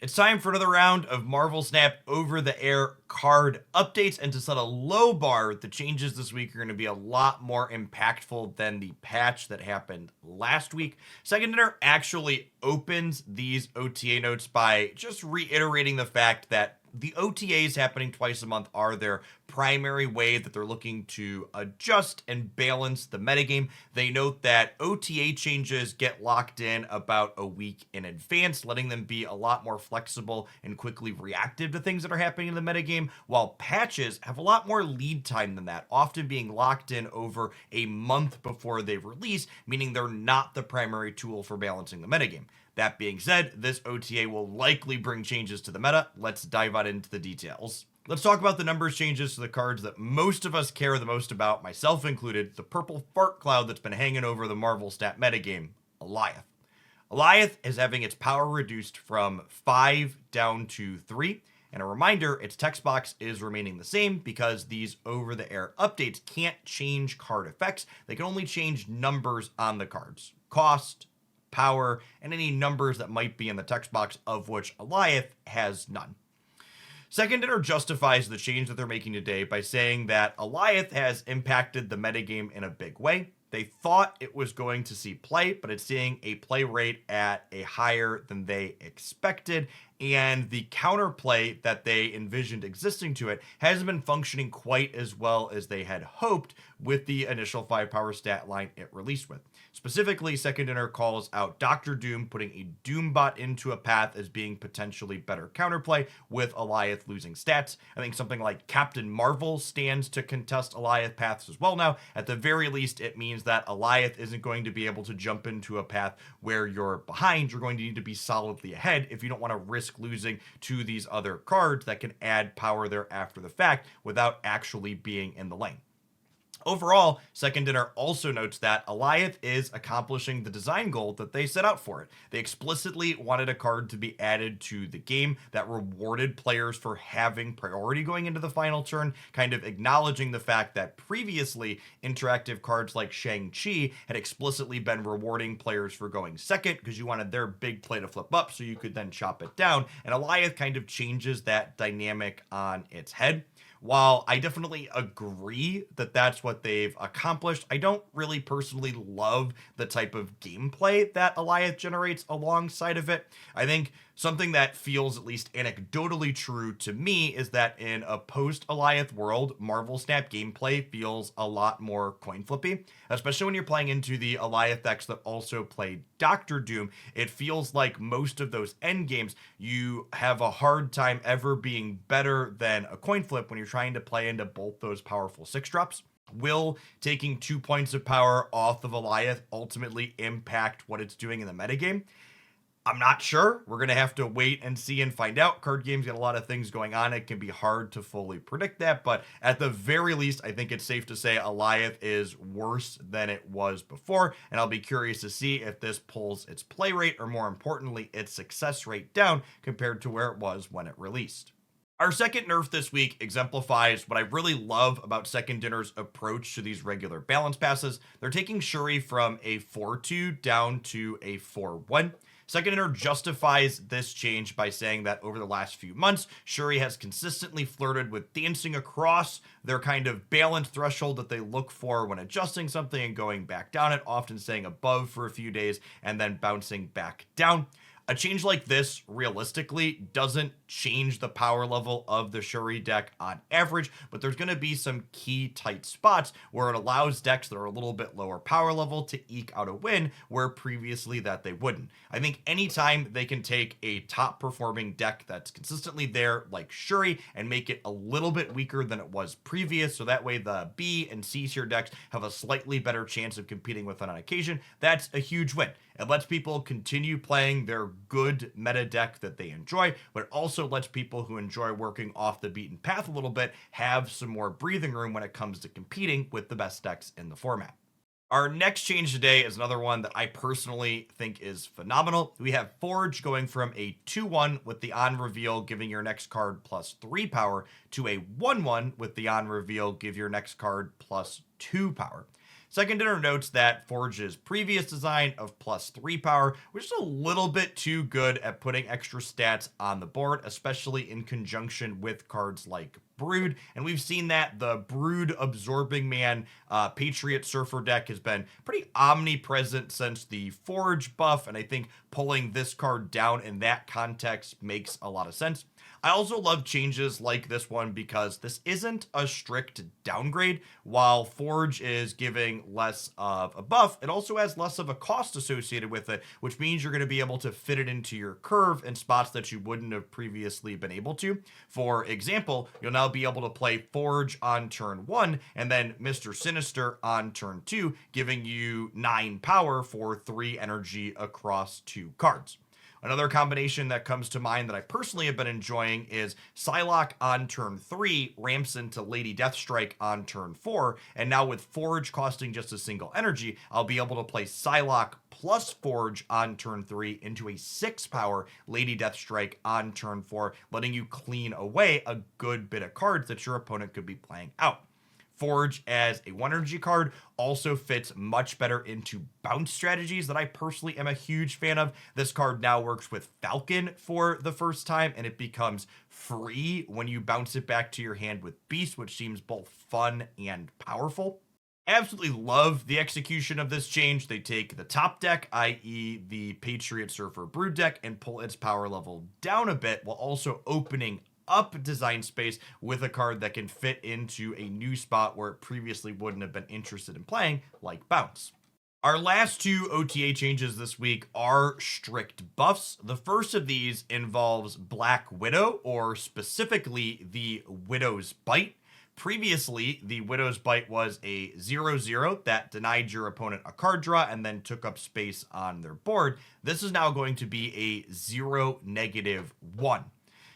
It's time for another round of Marvel Snap over-the-air card updates, and to set a low bar, the changes this week are going to be a lot more impactful than the patch that happened last week. Second Dinner actually opens these OTA notes by just reiterating the fact that the OTAs happening twice a month are their primary way that they're looking to adjust and balance the metagame. They note that OTA changes get locked in about a week in advance, letting them be a lot more flexible and quickly reactive to things that are happening in the metagame, while patches have a lot more lead time than that, often being locked in over a month before they release, meaning they're not the primary tool for balancing the metagame. That being said, this OTA will likely bring changes to the meta. Let's dive right into the details. Let's talk about the numbers changes to the cards that most of us care the most about, myself included, the purple fart cloud that's been hanging over the Marvel Stat metagame, Alioth. Alioth is having its power reduced from 5 down to 3. And a reminder, its text box is remaining the same because these over-the-air updates can't change card effects. They can only change numbers on the cards. Cost, power, and any numbers that might be in the text box, of which Alioth has none. Second Dinner justifies the change that they're making today by saying that Alioth has impacted the metagame in a big way. They thought it was going to see play, but it's seeing a play rate at a higher than they expected, and the counterplay that they envisioned existing to it hasn't been functioning quite as well as they had hoped with the initial 5-power stat line it released with. Specifically, Second Dinner calls out Dr. Doom putting a Doombot into a path as being potentially better counterplay with Alioth losing stats. I think something like Captain Marvel stands to contest Alioth paths as well now. At the very least, it means that Alioth isn't going to be able to jump into a path where you're behind. You're going to need to be solidly ahead if you don't want to risk losing to these other cards that can add power there after the fact without actually being in the lane. Overall, Second Dinner also notes that Alioth is accomplishing the design goal that they set out for it. They explicitly wanted a card to be added to the game that rewarded players for having priority going into the final turn, kind of acknowledging the fact that previously interactive cards like Shang-Chi had explicitly been rewarding players for going second because you wanted their big play to flip up so you could then chop it down, and Alioth kind of changes that dynamic on its head. While I definitely agree that that's what they've accomplished, I don't really personally love the type of gameplay that Alioth generates alongside of it. I think something that feels at least anecdotally true to me is that in a post-Alioth world, Marvel Snap gameplay feels a lot more coin flippy, especially when you're playing into the Alioth decks that also play Dr. Doom. It feels like most of those end games, you have a hard time ever being better than a coin flip when you're trying to play into both those powerful 6-drops. Will taking 2 points of power off of Alioth ultimately impact what it's doing in the metagame? I'm not sure. We're going to have to wait and see and find out. Card games get a lot of things going on. It can be hard to fully predict that, but at the very least, I think it's safe to say Alioth is worse than it was before, and I'll be curious to see if this pulls its play rate, or more importantly, its success rate down compared to where it was when it released. Our second nerf this week exemplifies what I really love about Second Dinner's approach to these regular balance passes. They're taking Shuri from a 4-2 down to a 4-1. Second Dinner justifies this change by saying that over the last few months, Shuri has consistently flirted with dancing across their kind of balance threshold that they look for when adjusting something and going back down it, often staying above for a few days and then bouncing back down. A change like this, realistically, doesn't change the power level of the Shuri deck on average, but there's going to be some key tight spots where it allows decks that are a little bit lower power level to eke out a win, where previously that they wouldn't. I think anytime they can take a top performing deck that's consistently there, like Shuri, and make it a little bit weaker than it was previous, so that way the B and C tier decks have a slightly better chance of competing with it on occasion, that's a huge win. It lets people continue playing their good meta deck that they enjoy, but it also lets people who enjoy working off the beaten path a little bit have some more breathing room when it comes to competing with the best decks in the format. Our next change today is another one that I personally think is phenomenal. We have Forge going from a 2-1 with the on reveal, giving your next card plus 3 power, to a 1-1 with the on reveal, give your next card plus 2 power. Second dinner notes that Forge's previous design of +3 power was just a little bit too good at putting extra stats on the board, especially in conjunction with cards like Brood. And we've seen that the Brood Absorbing Man Patriot Surfer deck has been pretty omnipresent since the Forge buff, and I think pulling this card down in that context makes a lot of sense. I also love changes like this one because this isn't a strict downgrade. While Forge is giving less of a buff, it also has less of a cost associated with it, which means you're going to be able to fit it into your curve in spots that you wouldn't have previously been able to. For example, you'll now be able to play Forge on turn 1 and then Mr. Sinister on turn 2, giving you 9 power for 3 energy across 2 cards. Another combination that comes to mind that I personally have been enjoying is Psylocke on turn 3 ramps into Lady Deathstrike on turn 4, and now with Forge costing just a single energy, I'll be able to play Psylocke plus Forge on turn 3 into a 6 power Lady Deathstrike on turn 4, letting you clean away a good bit of cards that your opponent could be playing out. Forge as a 1 energy card also fits much better into bounce strategies that I personally am a huge fan of. This card now works with Falcon for the first time, and it becomes free when you bounce it back to your hand with Beast, which seems both fun and powerful. Absolutely love the execution of this change. They take the top deck, i.e. the Patriot Surfer Brood deck, and pull its power level down a bit while also opening up design space with a card that can fit into a new spot where it previously wouldn't have been interested in playing, like Bounce. Our last 2 OTA changes this week are strict buffs. The first of these involves Black Widow, or specifically the Widow's Bite. Previously, the Widow's Bite was a 0/0 that denied your opponent a card draw and then took up space on their board. This is now going to be a 0-1.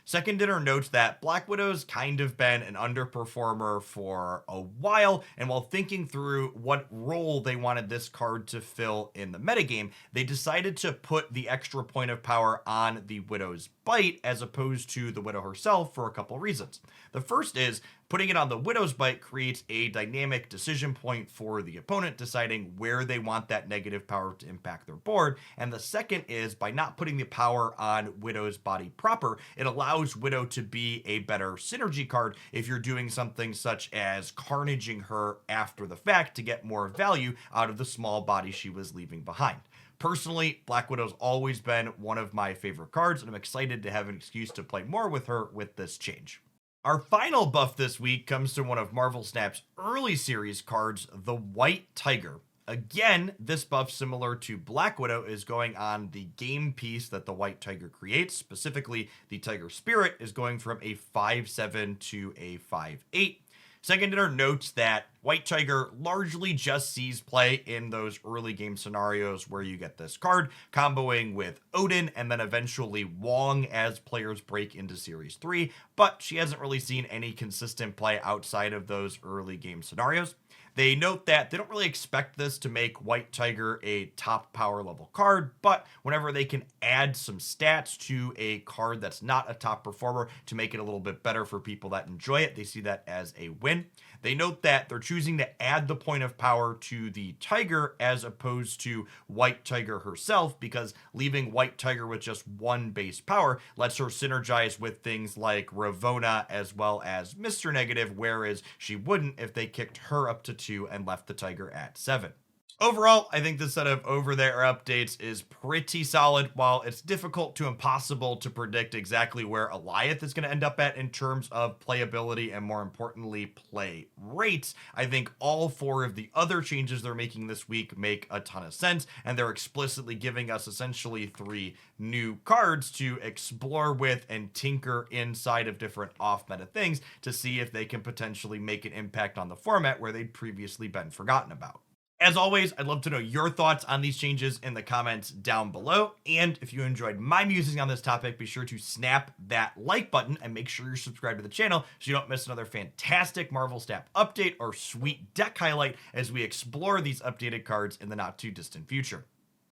Second dinner notes that Black Widow's kind of been an underperformer for a while, and while thinking through what role they wanted this card to fill in the metagame, they decided to put the extra point of power on the Widow's Bite as opposed to the Widow herself for a couple reasons. The first is putting it on the Widow's Bite creates a dynamic decision point for the opponent deciding where they want that negative power to impact their board. And the second is by not putting the power on Widow's body proper, it allows Widow to be a better synergy card if you're doing something such as carnaging her after the fact to get more value out of the small body she was leaving behind. Personally, Black Widow's always been one of my favorite cards, and I'm excited to have an excuse to play more with her with this change. Our final buff this week comes to one of Marvel Snap's early series cards, the White Tiger. Again, this buff, similar to Black Widow, is going on the game piece that the White Tiger creates. Specifically, the Tiger Spirit is going from a 5/7 to a 5/8. Second dinner notes that White Tiger largely just sees play in those early game scenarios where you get this card, comboing with Odin and then eventually Wong as players break into Series 3, but she hasn't really seen any consistent play outside of those early game scenarios. They note that they don't really expect this to make White Tiger a top power level card, but whenever they can add some stats to a card that's not a top performer to make it a little bit better for people that enjoy it, they see that as a win. They note that they're choosing to add the point of power to the Tiger as opposed to White Tiger herself, because leaving White Tiger with just 1 base power lets her synergize with things like Ravonna as well as Mr. Negative, whereas she wouldn't if they kicked her up to 2 and left the Tiger at 7. Overall, I think this set of over-there updates is pretty solid. While it's difficult to impossible to predict exactly where Alioth is going to end up at in terms of playability and, more importantly, play rates, I think all 4 of the other changes they're making this week make a ton of sense, and they're explicitly giving us essentially 3 new cards to explore with and tinker inside of different off-meta things to see if they can potentially make an impact on the format where they'd previously been forgotten about. As always, I'd love to know your thoughts on these changes in the comments down below. And if you enjoyed my musings on this topic, be sure to snap that like button and make sure you're subscribed to the channel so you don't miss another fantastic Marvel Snap update or sweet deck highlight as we explore these updated cards in the not too distant future.